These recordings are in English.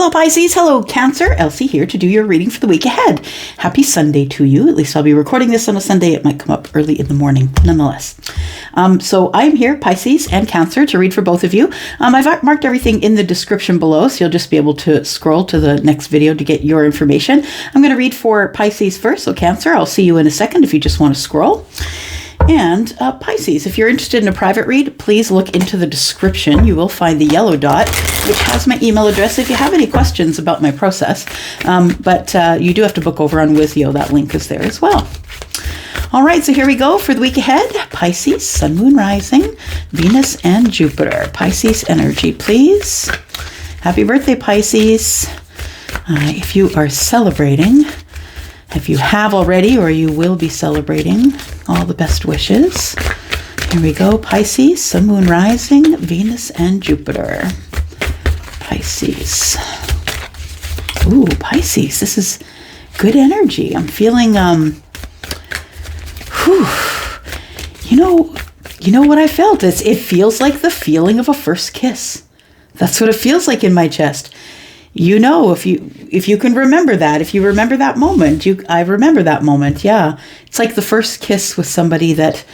Hello Pisces, hello Cancer, Elsie here to do your reading for the week ahead. Happy Sunday to you. At least I'll be recording this on a Sunday. It might come up early in the morning, nonetheless. So I'm here, Pisces and Cancer, to read for both of you. I've marked everything in the description below, so you'll just be able to scroll to the next video to get your information. I'm going to read for Pisces first, so Cancer, I'll see you in a second if you just want to scroll. And Pisces, if you're interested in a private read, please look into the description. You will find the yellow dot, which has my email address if you have any questions about my process. But you do have to book over on Wizio. That link is there as well. All right, so here we go for the week ahead. Pisces, Sun, Moon, Rising, Venus, and Jupiter. Pisces energy, please. Happy birthday, Pisces. If you are celebrating, if you have already or you will be celebrating, all the best wishes. Here we go, Pisces, Sun, Moon, Rising, Venus, and Jupiter. Pisces. Ooh, Pisces, this is good energy. I'm feeling, you know what I felt? It feels like the feeling of a first kiss. That's what it feels like in my chest. You know, if you can remember that, if you remember that moment, I remember that moment. Yeah. It's like the first kiss with somebody that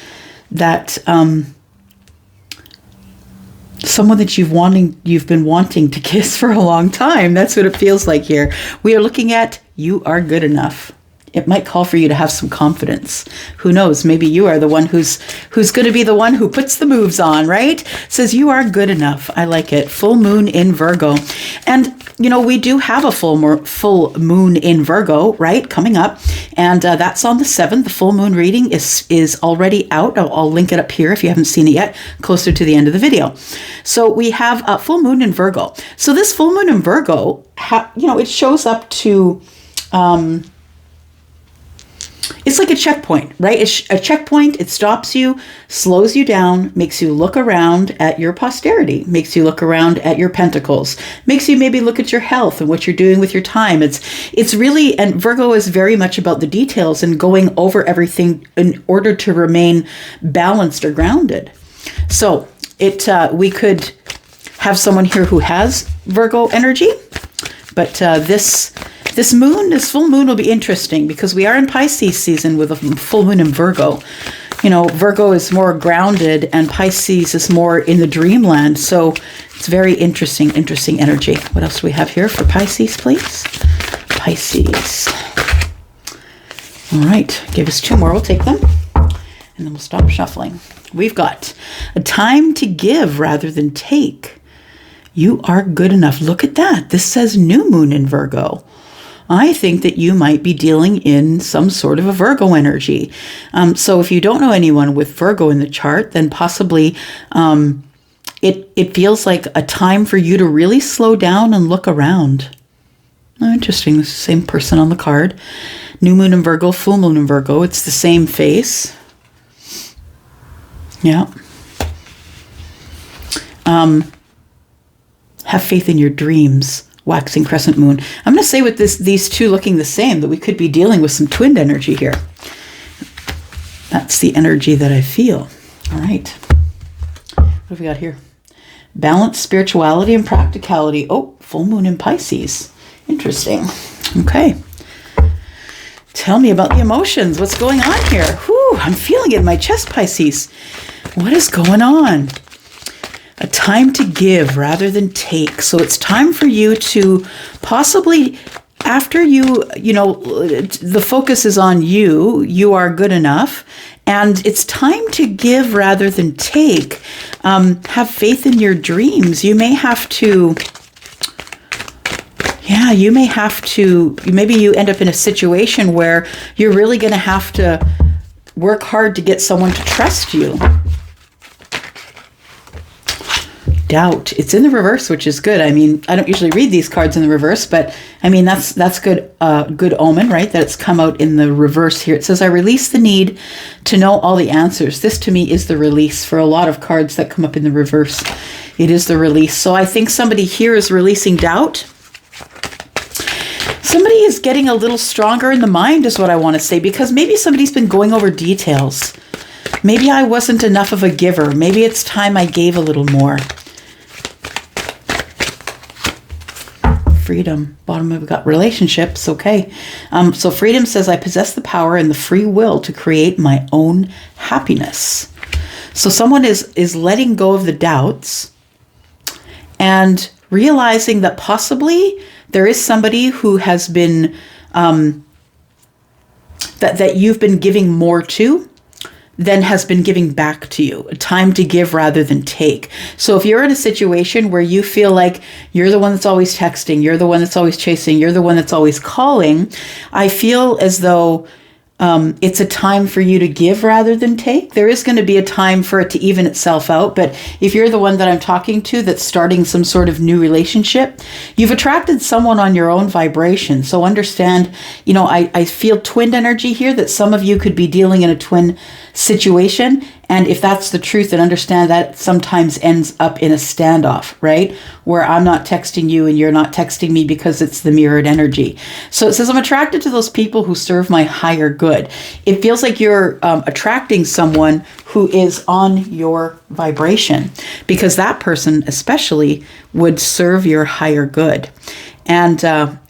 someone that you've been wanting to kiss for a long time. That's what it feels like here. We are looking at you are good enough. It might call for you to have some confidence. Who knows? Maybe you are the one who's going to be the one who puts the moves on, right? Says you are good enough. I like it. Full moon in Virgo. And, you know, we do have a full moon in Virgo, right? Coming up. And that's on the 7th. The full moon reading is already out. I'll link it up here if you haven't seen it yet, closer to the end of the video. So we have a full moon in Virgo. So this full moon in Virgo, it shows up to... it's like a checkpoint, right? A checkpoint, it stops you, slows you down, makes you look around at your posterity, makes you look around at your pentacles, makes you maybe look at your health and what you're doing with your time. It's really, and Virgo is very much about the details and going over everything in order to remain balanced or grounded. So we could have someone here who has Virgo energy, but this full moon will be interesting because we are in Pisces season with a full moon in Virgo. You know, Virgo is more grounded and Pisces is more in the dreamland. So it's very interesting energy. What else do we have here for Pisces, please? Pisces. All right, give us 2 more. We'll take them and then we'll stop shuffling. We've got a time to give rather than take. You are good enough. Look at that. This says new moon in Virgo. I think that you might be dealing in some sort of a Virgo energy. So if you don't know anyone with Virgo in the chart, then possibly it feels like a time for you to really slow down and look around. Oh, interesting. It's the same person on the card. New moon in Virgo, full moon in Virgo. It's the same face. Yeah. Have faith in your dreams. Waxing crescent moon. I'm going to say with these two looking the same that we could be dealing with some twinned energy here. That's the energy that I feel. All right. What have we got here? Balance, spirituality, and practicality. Oh, full moon in Pisces. Interesting. Okay. Tell me about the emotions. What's going on here? Whew, I'm feeling it in my chest, Pisces. What is going on? A time to give rather than take. So it's time for you to possibly, after the focus is on you, you are good enough, and it's time to give rather than take. Have faith in your dreams. You may have to, maybe you end up in a situation where you're really going to have to work hard to get someone to trust you. Doubt. It's in the reverse, which is good. I mean, I don't usually read these cards in the reverse, but I mean, that's good, good omen, right? That it's come out in the reverse here. It says, I release the need to know all the answers. This to me is the release for a lot of cards that come up in the reverse. It is the release. So I think somebody here is releasing doubt. Somebody is getting a little stronger in the mind is what I want to say, because maybe somebody's been going over details. Maybe I wasn't enough of a giver. Maybe it's time I gave a little more. freedom. Bottom, we've got relationships. Okay. So freedom says, I possess the power and the free will to create my own happiness. So someone is letting go of the doubts and realizing that possibly there is somebody who has been, that you've been giving more to than has been giving back to you. Time to give rather than take. So if you're in a situation where you feel like you're the one that's always texting, you're the one that's always chasing, you're the one that's always calling, I feel as though it's a time for you to give rather than take. There is going to be a time for it to even itself out. But if you're the one that I'm talking to that's starting some sort of new relationship, you've attracted someone on your own vibration. So understand, I feel twin energy here, that some of you could be dealing in a twin situation. And if that's the truth, then understand that sometimes ends up in a standoff, right? Where I'm not texting you and you're not texting me because it's the mirrored energy. So it says, I'm attracted to those people who serve my higher good. It feels like you're attracting someone who is on your vibration, because that person especially would serve your higher good. And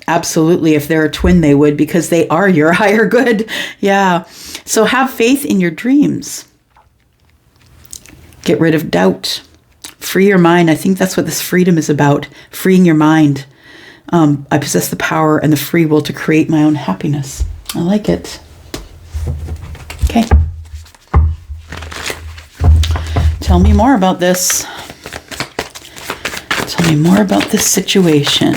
absolutely, if they're a twin, they would, because they are your higher good. Yeah. So have faith in your dreams. Get rid of doubt. Free your mind. I think that's what this freedom is about. Freeing your mind. I possess the power and the free will to create my own happiness. I like it. Okay. Tell me more about this. Tell me more about this situation.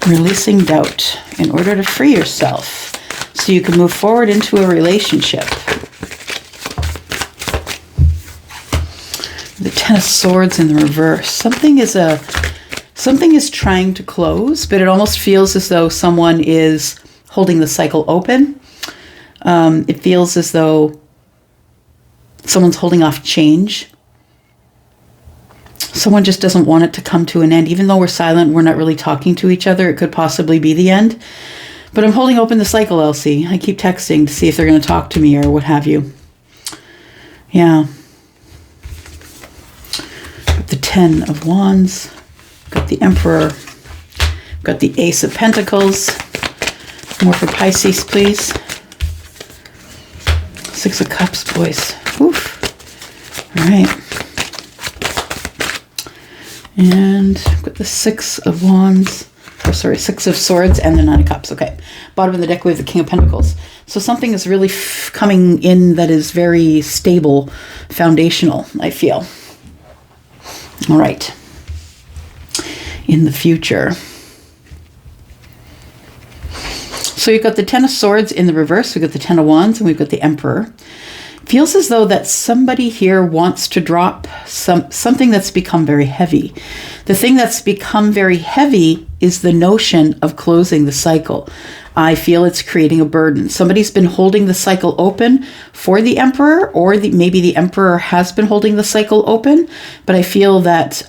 Releasing doubt in order to free yourself, so you can move forward into a relationship. The Ten of Swords in the reverse. Something is trying to close, but it almost feels as though someone is holding the cycle open. It feels as though someone's holding off change. Someone just doesn't want it to come to an end. Even though we're silent, we're not really talking to each other. It could possibly be the end. But I'm holding open the cycle, Elsie. I keep texting to see if they're going to talk to me or what have you. Yeah. Got the Ten of Wands. Got the Emperor. Got the Ace of Pentacles. More for Pisces, please. Six of Cups, boys. Oof. All right. And I've got the Six of Wands. Six of Swords and the Nine of Cups. Okay. Bottom of the deck, we have the King of Pentacles. So something is really coming in that is very stable, foundational, I feel. All right. In the future. So you've got the Ten of Swords in the reverse. We've got the Ten of Wands and we've got the Emperor. Feels as though that somebody here wants to drop something that's become very heavy. The thing that's become very heavy is the notion of closing the cycle. I feel it's creating a burden. Somebody's been holding the cycle open for the Emperor, or maybe the Emperor has been holding the cycle open, but I feel that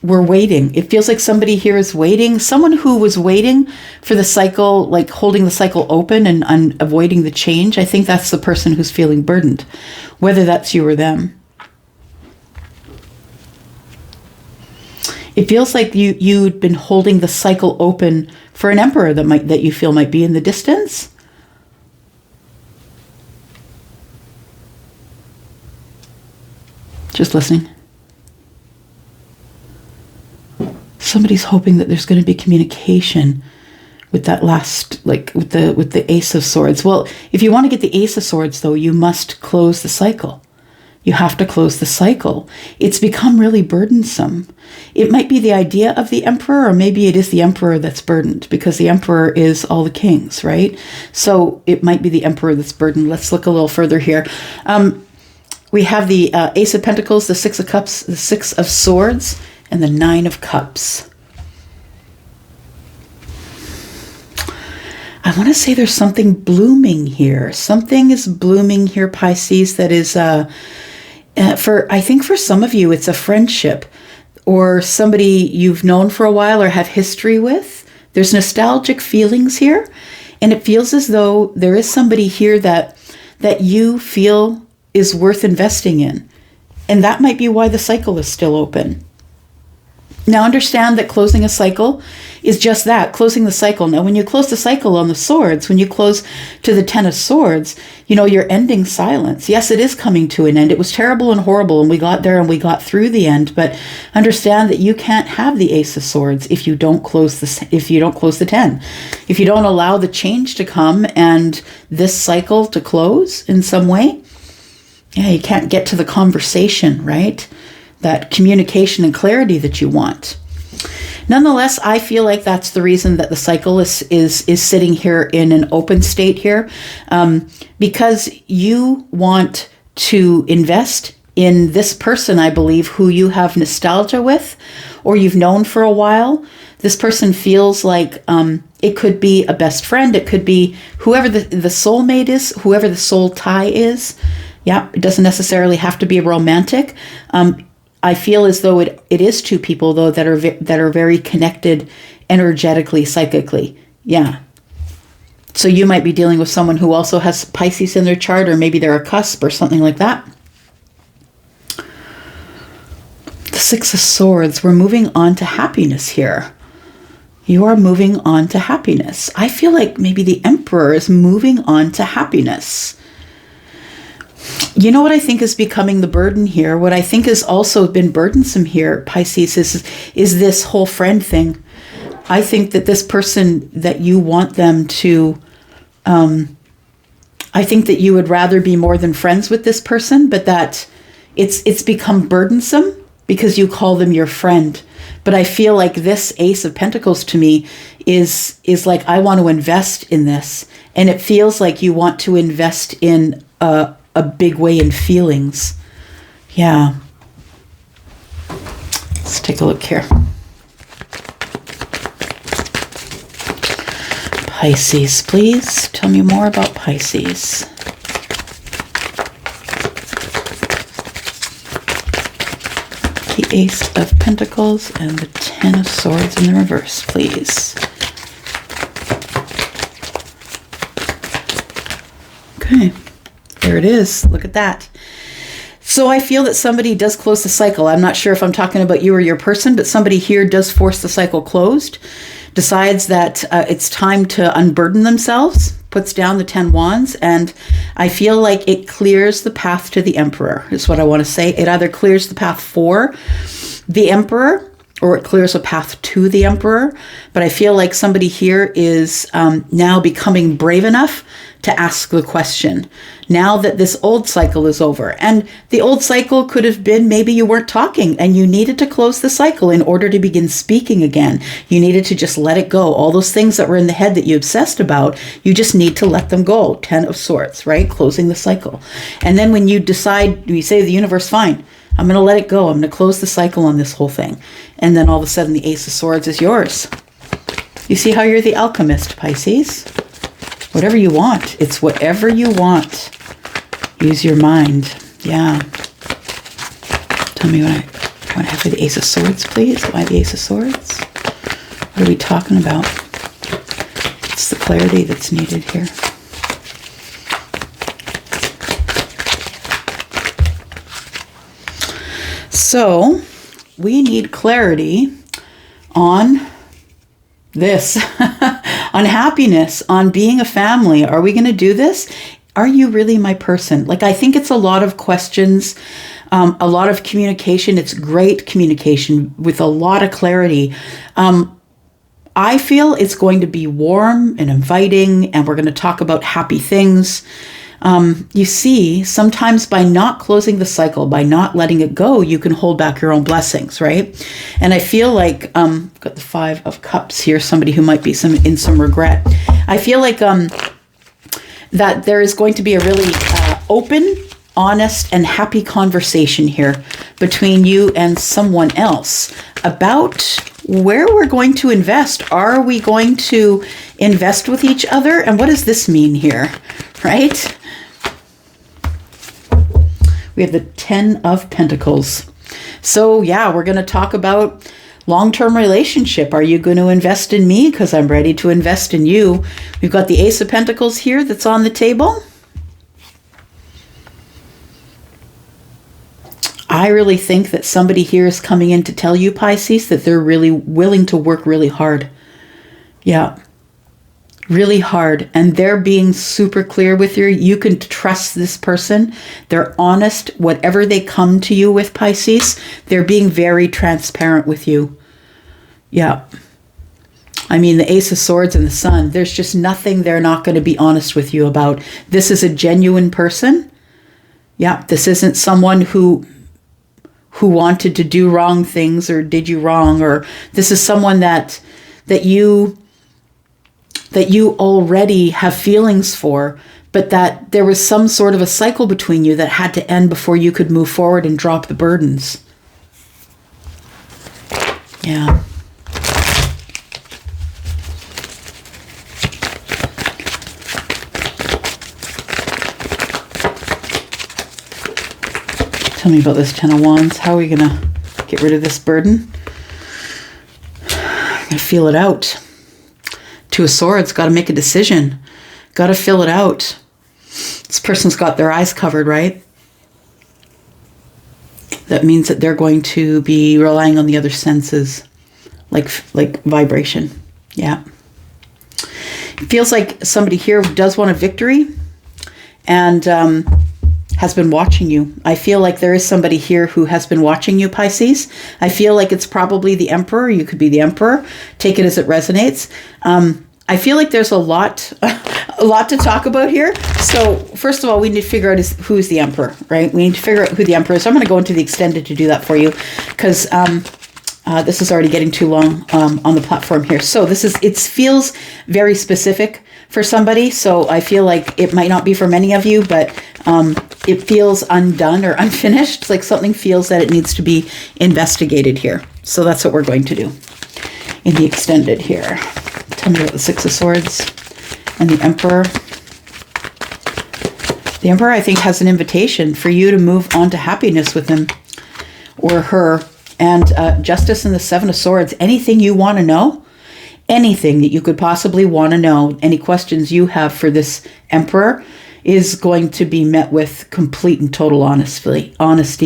we're waiting. It feels like somebody here is waiting. Someone who was waiting for the cycle, like holding the cycle open and avoiding the change. I think that's the person who's feeling burdened, whether that's you or them. It feels like you'd been holding the cycle open for an Emperor that you feel might be in the distance. Just listening. Somebody's hoping that there's going to be communication with that last, like with the Ace of Swords. Well, if you want to get the Ace of Swords, though, you must close the cycle. You have to close the cycle. It's become really burdensome. It might be the idea of the Emperor, or maybe it is the Emperor that's burdened, because the Emperor is all the kings, right? So it might be the Emperor that's burdened. Let's look a little further here. We have the Ace of Pentacles, the Six of Cups, the Six of Swords, and the Nine of Cups. I want to say there's something blooming here. Something is blooming here, Pisces, that is, I think for some of you, it's a friendship or somebody you've known for a while or have history with. There's nostalgic feelings here. And it feels as though there is somebody here that you feel is worth investing in. And that might be why the cycle is still open. Now understand that closing a cycle is just that, closing the cycle. Now when you close the cycle on the swords, when you close to the Ten of Swords, you're ending silence. Yes, it is coming to an end. It was terrible and horrible, and we got there and we got through the end, but understand that you can't have the Ace of Swords if you don't close the 10. If you don't allow the change to come and this cycle to close in some way, you can't get to the conversation, right? That communication and clarity that you want. Nonetheless, I feel like that's the reason that the cycle is sitting here in an open state here, because you want to invest in this person, I believe, who you have nostalgia with or you've known for a while. This person feels like it could be a best friend. It could be whoever the soulmate is, whoever the soul tie is. Yeah, it doesn't necessarily have to be romantic. I feel as though it is two people, though, that are very connected energetically, psychically. Yeah. So you might be dealing with someone who also has Pisces in their chart, or maybe they're a cusp or something like that. The Six of Swords, we're moving on to happiness here. You are moving on to happiness. I feel like maybe the Emperor is moving on to happiness. You know what I think is becoming the burden here? What I think has also been burdensome here, Pisces, is this whole friend thing. I think that this person that you want them to, I think that you would rather be more than friends with this person, but that it's become burdensome because you call them your friend. But I feel like this Ace of Pentacles to me is like, I want to invest in this. And it feels like you want to invest in a big way in feelings. Yeah. Let's take a look here. Pisces, please tell me more about Pisces. The Ace of Pentacles and the Ten of Swords in the reverse, please. Okay. There it is. Look at that. So I feel that somebody does close the cycle. I'm not sure if I'm talking about you or your person, but somebody here does force the cycle closed, decides that it's time to unburden themselves, puts down the 10 wands, and I feel like it clears the path to the Emperor, is what I want to say. It either clears the path for the Emperor or it clears a path to the Emperor. But I feel like somebody here is now becoming brave enough to ask the question now that this old cycle is over. And the old cycle could have been maybe you weren't talking and you needed to close the cycle in order to begin speaking again. You needed to just let it go. All those things that were in the head that you obsessed about, you just need to let them go. 10 of Swords, right? Closing the cycle. And then when you decide, you say to the universe, fine, I'm going to let it go. I'm going to close the cycle on this whole thing. And then all of a sudden the Ace of Swords is yours. You see how you're the alchemist, Pisces? Whatever you want. It's whatever you want. Use your mind. Yeah. Tell me what I have for the Ace of Swords, please. Why the Ace of Swords? What are we talking about? It's the clarity that's needed here. So we need clarity on this, on happiness, on being a family. Are we going to do this? Are you really my person? Like, I think it's a lot of questions, a lot of communication. It's great communication with a lot of clarity. I feel it's going to be warm and inviting, and we're going to talk about happy things. You see, sometimes by not closing the cycle, by not letting it go, you can hold back your own blessings, right? And I feel like, got the 5 of Cups here, somebody who might be in some regret. I feel like that there is going to be a really open, honest, and happy conversation here between you and someone else about where we're going to invest. Are we going to invest with each other? And what does this mean here, right? We have the 10 of Pentacles. So yeah, we're going to talk about long-term relationship. Are you going to invest in me? Because I'm ready to invest in you. We've got the Ace of Pentacles here that's on the table. I really think that somebody here is coming in to tell you, Pisces, that they're really willing to work really hard. Yeah. Really hard. And they're being super clear with you. You can trust this person. They're honest. Whatever they come to you with, Pisces, they're being very transparent with you. Yeah. I mean, the Ace of Swords and the Sun, there's just nothing they're not going to be honest with you about. This is a genuine person. Yeah. This isn't someone who wanted to do wrong things or did you wrong, or this is someone that you already have feelings for, but that there was some sort of a cycle between you that had to end before you could move forward and drop the burdens. Yeah. Tell me about this Ten of Wands. How are we going to get rid of this burden? I'm going to feel it out. Two of Swords, got to make a decision. Got to fill it out. This person's got their eyes covered, right? That means that they're going to be relying on the other senses, like vibration. Yeah. It feels like somebody here does want a victory and has been watching you. I feel like there is somebody here who has been watching you, Pisces. I feel like it's probably the Emperor. You could be the Emperor. Take it as it resonates. I feel like there's a lot to talk about here. So first of all, we need to figure out who's the Emperor, right? We need to figure out who the Emperor is. So I'm going to go into the extended to do that for you because this is already getting too long on the platform here. So it feels very specific for somebody. So I feel like it might not be for many of you, but it feels undone or unfinished. Like something feels that it needs to be investigated here. So that's what we're going to do in the extended here. Tell me about the Six of Swords and the Emperor. The Emperor, I think, has an invitation for you to move on to happiness with him or her. And Justice and the Seven of Swords, anything you want to know, anything that you could possibly want to know, any questions you have for this Emperor is going to be met with complete and total honesty.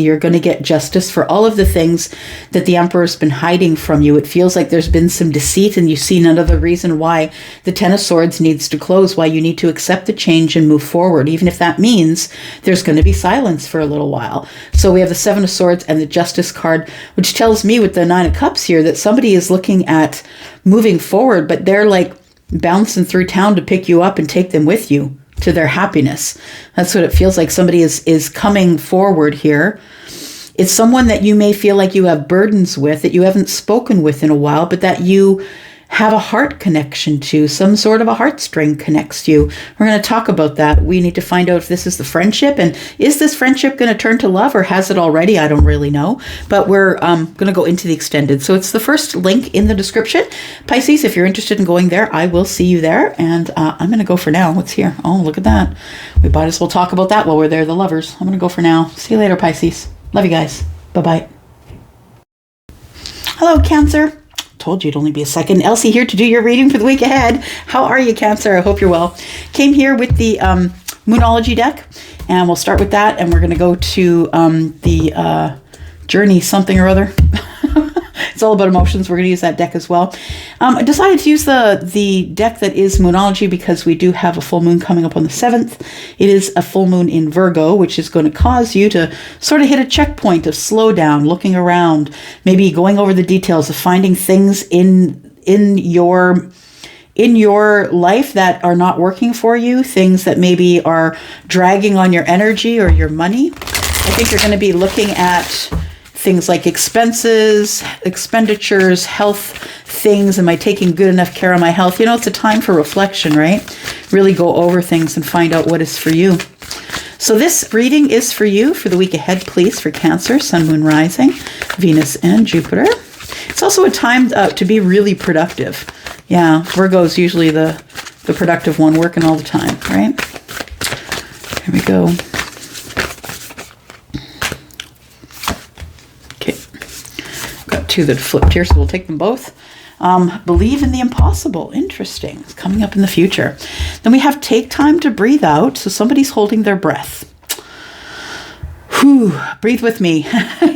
You're going to get justice for all of the things that the Emperor's been hiding from you. It feels like there's been some deceit and you see another reason why the Ten of Swords needs to close, why you need to accept the change and move forward, even if that means there's going to be silence for a little while. So we have the Seven of Swords and the Justice card, which tells me with the Nine of Cups here that somebody is looking at moving forward, but they're like bouncing through town to pick you up and take them with you to their happiness. That's what it feels like. Somebody is coming forward here. It's someone that you may feel like you have burdens with, that you haven't spoken with in a while, but that you have a heart connection to. Some sort of a heartstring connects you. We're going to talk about that. We need to find out if this is the friendship, and is this friendship going to turn to love, or has it already? I don't really know, but we're going to go into the extended. So it's the first link in the description. Pisces, if you're interested in going there, I will see you there, and I'm going to go for now. What's here? Oh, look at that. We might as well talk about that while we're there, the lovers. I'm going to go for now. See you later, Pisces. Love you guys. Bye-bye. Hello, Cancer. Told you it'd only be a second. Elsie here to do your reading for the week ahead. How are you, Cancer? I hope you're well. Came here with the Moonology deck, and we'll start with that, and we're going to go to the Journey something or other. It's all about emotions. We're going to use that deck as well. I decided to use the deck that is Moonology because we do have a full moon coming up on the 7th. It is a full moon in Virgo, which is going to cause you to sort of hit a checkpoint of slow down, looking around, maybe going over the details of finding things in your life that are not working for you, things that maybe are dragging on your energy or your money. I think you're going to be looking at things like expenses, expenditures, health things. Am I taking good enough care of my health? You know, it's a time for reflection, right? Really go over things and find out what is for you. So this reading is for you for the week ahead, please, for Cancer, Sun, Moon, Rising, Venus, and Jupiter. It's also a time to be really productive. Yeah, Virgo is usually the productive one, working all the time, right? Here we go. Two that flipped here, so we'll take them both. Believe in the impossible. Interesting. It's coming up in the future. Then we have take time to breathe out. So somebody's holding their breath. Whew, breathe with me.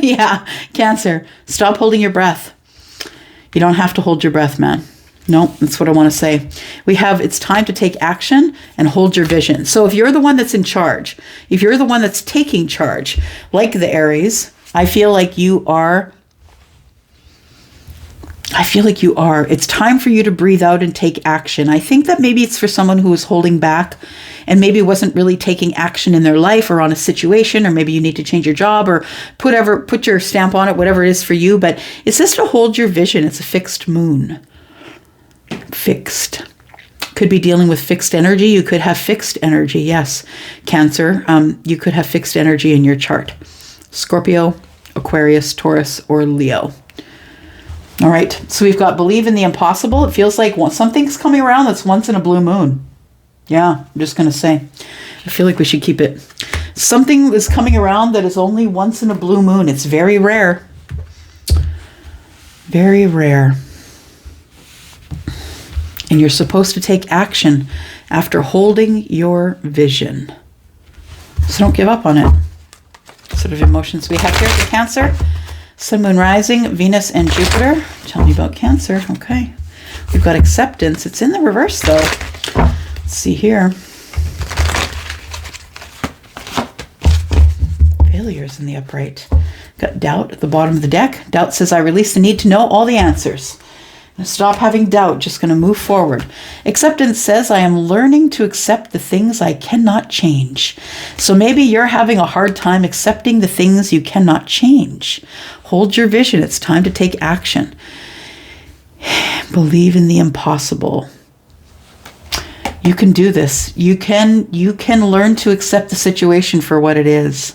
Yeah, Cancer, stop holding your breath. You don't have to hold your breath, man. No, that's what I want to say. We have, it's time to take action and hold your vision. So if you're the one that's in charge, if you're the one that's taking charge, like the Aries, I feel like you are. It's time for you to breathe out and take action. I think that maybe it's for someone who is holding back and maybe wasn't really taking action in their life or on a situation, or maybe you need to change your job or put your stamp on it, whatever it is for you. But it's just to hold your vision. It's a fixed moon. Fixed. Could be dealing with fixed energy. You could have fixed energy. Yes. Cancer. You could have fixed energy in your chart. Scorpio, Aquarius, Taurus, or Leo. All right. So we've got believe in the impossible. It feels like something's coming around that's once in a blue moon. Yeah. I'm just going to say, I feel like we should keep it. Something is coming around that is only once in a blue moon. It's very rare. Very rare. And you're supposed to take action after holding your vision. So don't give up on it. What sort of emotions we have here for Cancer? Sun, Moon, Rising, Venus, and Jupiter. Tell me about Cancer. Okay. We've got acceptance. It's in the reverse, though. Let's see here. Failures in the upright. Got doubt at the bottom of the deck. Doubt says, I release the need to know all the answers. Stop having doubt, just going to move forward. Acceptance says, I am learning to accept the things I cannot change. So maybe you're having a hard time accepting the things you cannot change. Hold your vision. It's time to take action. Believe in the impossible. You can do this. You can learn to accept the situation for what it is.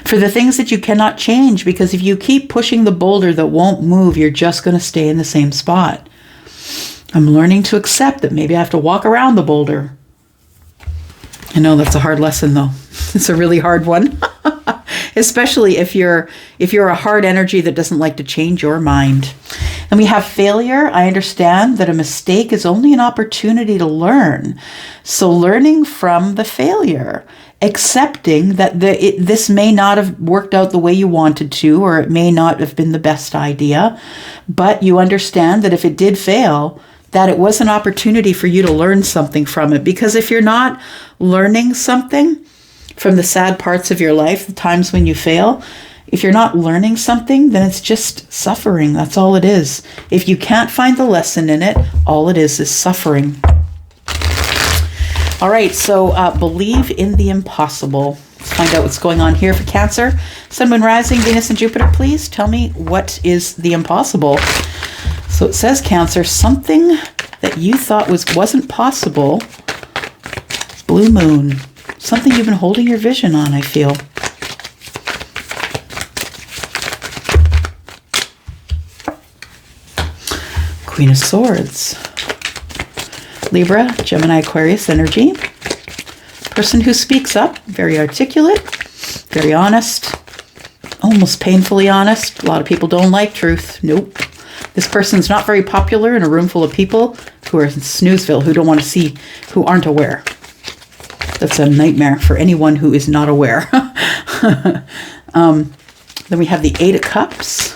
For the things that you cannot change, because if you keep pushing the boulder that won't move, you're just going to stay in the same spot. I'm learning to accept that maybe I have to walk around the boulder. I know that's a hard lesson, though. It's a really hard one, especially if you're a hard energy that doesn't like to change your mind. And we have failure. I understand that a mistake is only an opportunity to learn. So learning from the failure. Accepting that this may not have worked out the way you wanted to, or it may not have been the best idea, but you understand that if it did fail, that it was an opportunity for you to learn something from it. Because if you're not learning something from the sad parts of your life, the times when you fail, if you're not learning something, then it's just suffering. That's all it is. If you can't find the lesson in it, all it is suffering. All right, so believe in the impossible. Let's find out what's going on here for Cancer. Sun, Moon, Rising, Venus, and Jupiter, please tell me what is the impossible. So it says, Cancer, something that you thought wasn't possible. Blue moon. Something you've been holding your vision on, I feel. Queen of Swords. Libra, Gemini, Aquarius energy. Person who speaks up, very articulate, very honest, almost painfully honest. A lot of people don't like truth. Nope. This person's not very popular in a room full of people who are in snoozeville, who don't want to see, who aren't aware. That's a nightmare for anyone who is not aware. Then we have the Eight of Cups.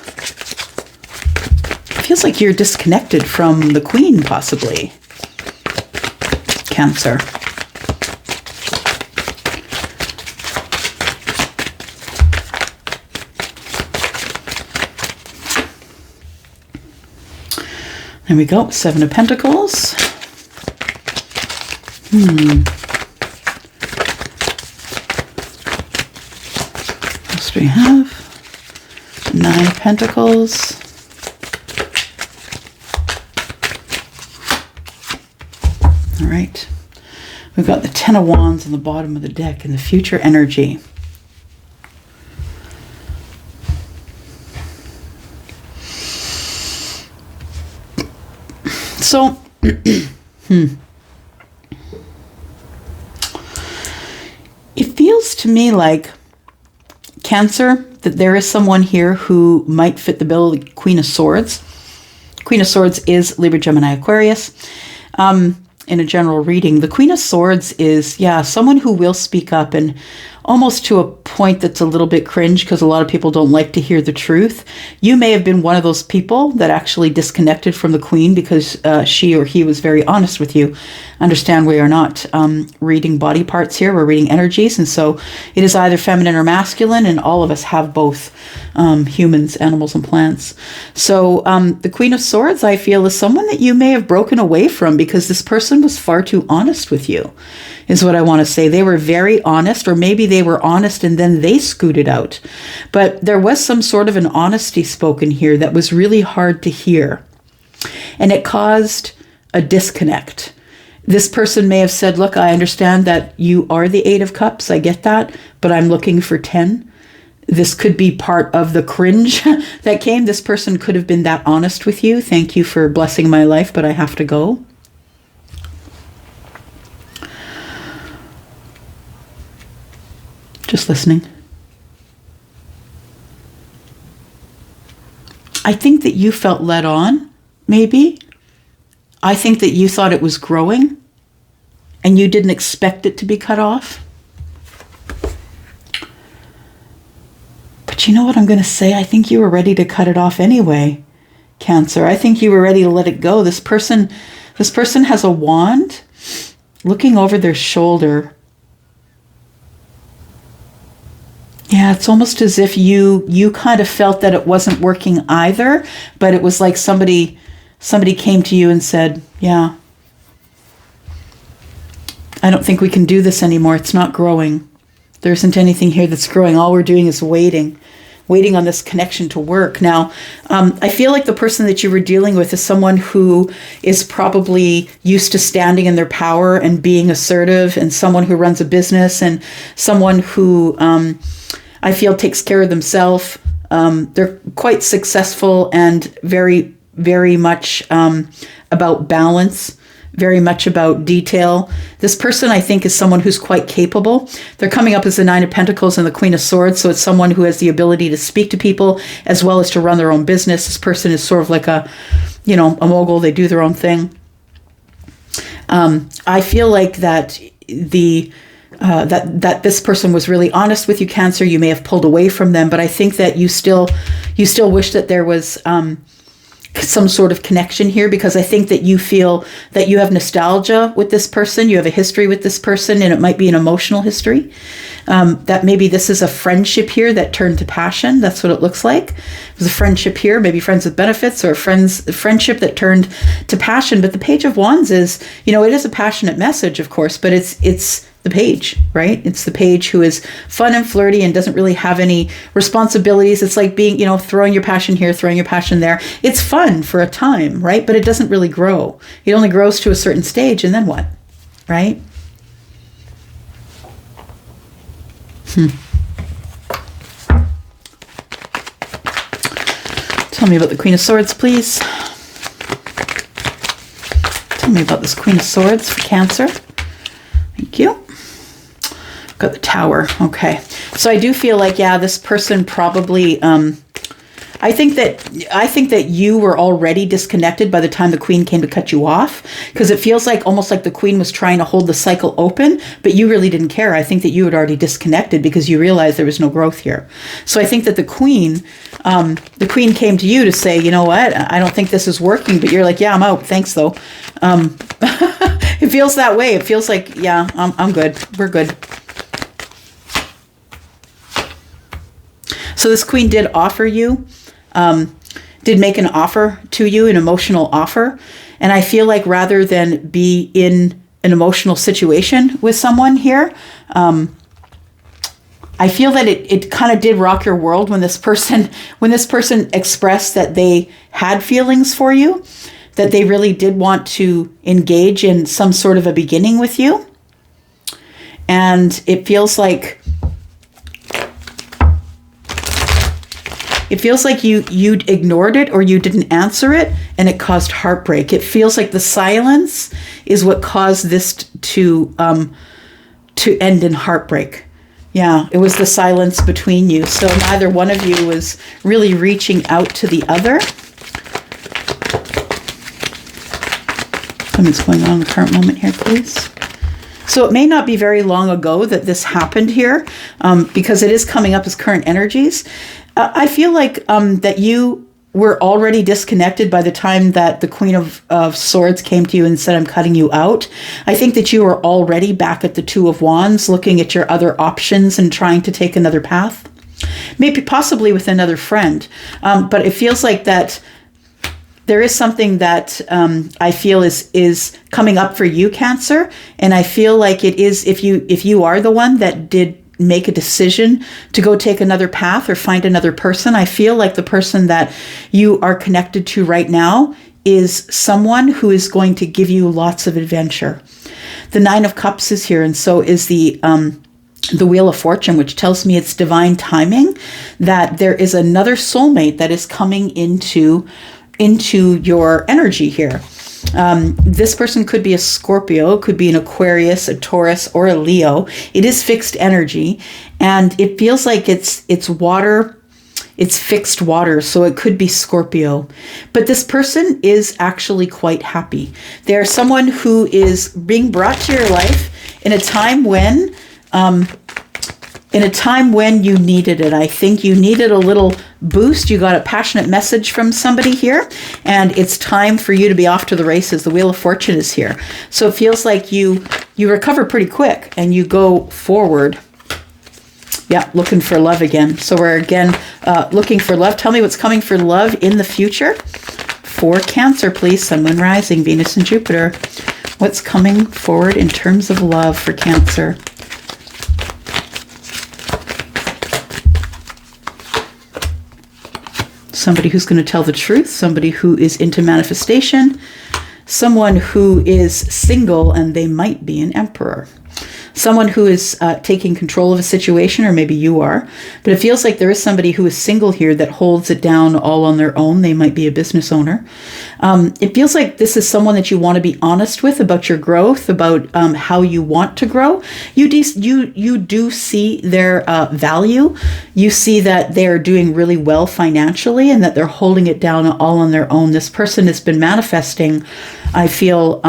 It feels like you're disconnected from the Queen, possibly. Cancer. There we go. Seven of Pentacles. What else do we have? Nine of Pentacles. All right. We've got the Ten of Wands on the bottom of the deck and the future energy. So, it feels to me like, Cancer, that there is someone here who might fit the bill of the Queen of Swords. Queen of Swords is Libra, Gemini, Aquarius. In a general reading, the Queen of Swords is, someone who will speak up and almost to a point that's a little bit cringe because a lot of people don't like to hear the truth. You may have been one of those people that actually disconnected from the Queen because she or he was very honest with you. Understand, we are not reading body parts here. We're reading energies. And so it is either feminine or masculine, and all of us have both, humans, animals, and plants. So the Queen of Swords, I feel, is someone that you may have broken away from because this person was far too honest with you, is what I want to say. They were very honest, or maybe they were honest and then they scooted out. But there was some sort of an honesty spoken here that was really hard to hear. And it caused a disconnect. This person may have said, look, I understand that you are the 8 of Cups. I get that, but I'm looking for 10. This could be part of the cringe that came. This person could have been that honest with you. Thank you for blessing my life, but I have to go. Just listening. I think that you felt led on, maybe. I think that you thought it was growing and you didn't expect it to be cut off. But you know what I'm going to say? I think you were ready to cut it off anyway, Cancer. I think you were ready to let it go. This person has a wand looking over their shoulder. Yeah, it's almost as if you kind of felt that it wasn't working either, but it was like somebody came to you and said, yeah, I don't think we can do this anymore. It's not growing. There isn't anything here that's growing. All we're doing is waiting on this connection to work. Now, I feel like the person that you were dealing with is someone who is probably used to standing in their power and being assertive, and someone who runs a business, and someone who I feel takes care of themselves. They're quite successful and very, very much about balance, very much about detail. This person, I think, is someone who's quite capable. They're coming up as the 9 of Pentacles and the Queen of Swords, so it's someone who has the ability to speak to people as well as to run their own business. This person is sort of like a mogul. They do their own thing. I feel like that that this person was really honest with you, Cancer. You may have pulled away from them, but I think that you still wish that there was some sort of connection here, because I think that you feel that you have nostalgia with this person. You have a history with this person, and it might be an emotional history. That maybe this is a friendship here that turned to passion. That's what it looks like. It was a friendship here, maybe friends with benefits, or a friendship that turned to passion. But the Page of Wands is, it is a passionate message, of course, but it's the page, right? It's the page who is fun and flirty and doesn't really have any responsibilities. It's like being, throwing your passion here, throwing your passion there. It's fun for a time, right? But it doesn't really grow. It only grows to a certain stage, and then what, right? Tell me about the Queen of Swords, please. Tell me about this Queen of Swords for Cancer. Thank you. Got the Tower. Okay. So I do feel like, this person probably, I think that you were already disconnected by the time the Queen came to cut you off, because it feels like almost like the Queen was trying to hold the cycle open, but you really didn't care. I think that you had already disconnected because you realized there was no growth here. So I think that the Queen came to you to say, you know what, I don't think this is working, but you're like, yeah, I'm out. Thanks though. It feels that way. It feels like, yeah, I'm good. We're good. So this Queen did offer you, did make an offer to you, an emotional offer. And I feel like rather than be in an emotional situation with someone here, I feel that it kind of did rock your world when this person expressed that they had feelings for you, that they really did want to engage in some sort of a beginning with you. And it feels like you ignored it, or you didn't answer it, and it caused heartbreak. It feels like the silence is what caused this to end in heartbreak. Yeah, it was the silence between you. So neither one of you was really reaching out to the other. Tell me what's going on in the current moment here, please. So it may not be very long ago that this happened here, because it is coming up as current energies. I feel like that you were already disconnected by the time that the Queen of Swords came to you and said, I'm cutting you out. I think that you were already back at the Two of Wands, looking at your other options and trying to take another path. Maybe possibly with another friend. But it feels like that there is something that I feel is coming up for you, Cancer. And I feel like it is, if you are the one that did make a decision to go take another path or find another person, I feel like the person that you are connected to right now is someone who is going to give you lots of adventure. The Nine of Cups is here, and so is the Wheel of Fortune, which tells me it's divine timing, that there is another soulmate that is coming into your energy here. This person could be a Scorpio, could be an Aquarius, a Taurus, or a Leo. It is fixed energy, and it feels like it's water. It's fixed water, so it could be Scorpio. But this person is actually quite happy. They're someone who is being brought to your life in a time when you needed it. I think you needed a little boost. You got a passionate message from somebody here, and it's time for you to be off to the races. The Wheel of Fortune is here. So it feels like you recover pretty quick and you go forward. Yeah, looking for love again. So we're again looking for love. Tell me what's coming for love in the future. For Cancer, please. Sun, Moon, Rising, Venus, and Jupiter. What's coming forward in terms of love for Cancer? Somebody who's going to tell the truth, somebody who is into manifestation, someone who is single and they might be an emperor. Someone who is taking control of a situation, or maybe you are. But it feels like there is somebody who is single here that holds it down all on their own. They might be a business owner. It feels like this is someone that you want to be honest with about your growth, about how you want to grow. You do see their value. You see that they're doing really well financially and that they're holding it down all on their own. This person has been manifesting, I feel,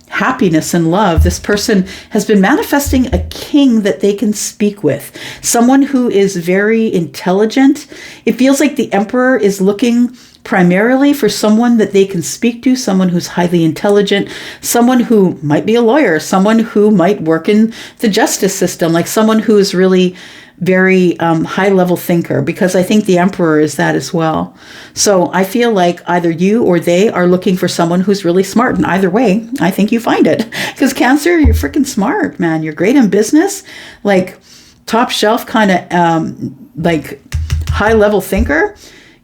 happiness and love. This person has been manifesting a king that they can speak with, someone who is very intelligent. It feels like the Emperor is looking primarily for someone that they can speak to, someone who's highly intelligent, someone who might be a lawyer, someone who might work in the justice system, like someone who is really very high-level thinker, because I think the Emperor is that as well. So I feel like either you or they are looking for someone who's really smart. And either way, I think you find it. Because Cancer, you're freaking smart, man. You're great in business, like top shelf kind of like high-level thinker.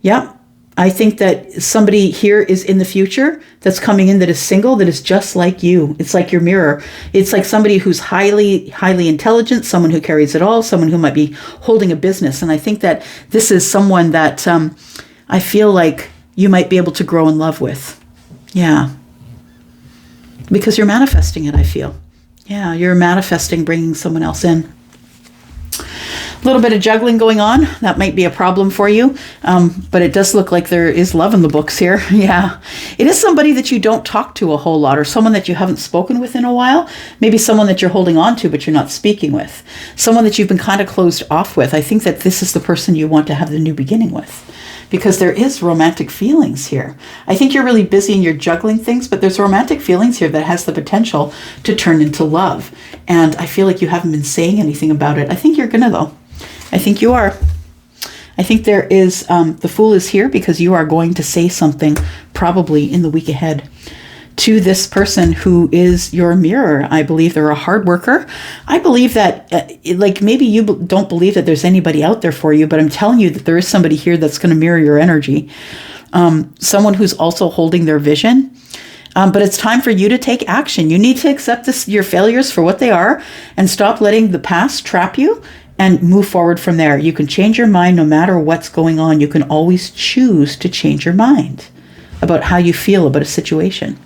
Yeah. I think that somebody here is in the future that's coming in that is single, that is just like you. It's like your mirror. It's like somebody who's highly, highly intelligent, someone who carries it all, someone who might be holding a business. And I think that this is someone that I feel like you might be able to grow in love with. Yeah. Because you're manifesting it, I feel. Yeah, you're manifesting bringing someone else in. A little bit of juggling going on. That might be a problem for you, but it does look like there is love in the books here. Yeah, it is somebody that you don't talk to a whole lot, or someone that you haven't spoken with in a while. Maybe someone that you're holding on to but you're not speaking with. Someone that you've been kind of closed off with. I think that this is the person you want to have the new beginning with, because there is romantic feelings here. I think you're really busy and you're juggling things, but there's romantic feelings here that has the potential to turn into love. And I feel like you haven't been saying anything about it. I think you're gonna, though. I think you are. I think there is, the Fool is here because you are going to say something probably in the week ahead to this person who is your mirror. I believe they're a hard worker. I believe that, like, maybe you don't believe that there's anybody out there for you, but I'm telling you that there is somebody here that's going to mirror your energy. Someone who's also holding their vision. But it's time for you to take action. You need to accept your failures for what they are and stop letting the past trap you and move forward from there. You can change your mind no matter what's going on. You can always choose to change your mind about how you feel about a situation.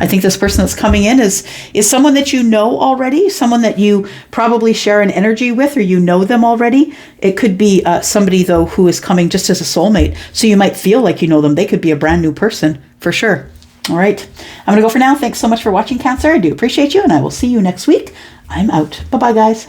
I think this person that's coming in is someone that you know already, someone that you probably share an energy with, or you know them already. It could be somebody, though, who is coming just as a soulmate. So you might feel like you know them. They could be a brand new person, for sure. All right. I'm going to go for now. Thanks so much for watching, Cancer. I do appreciate you, and I will see you next week. I'm out. Bye-bye, guys.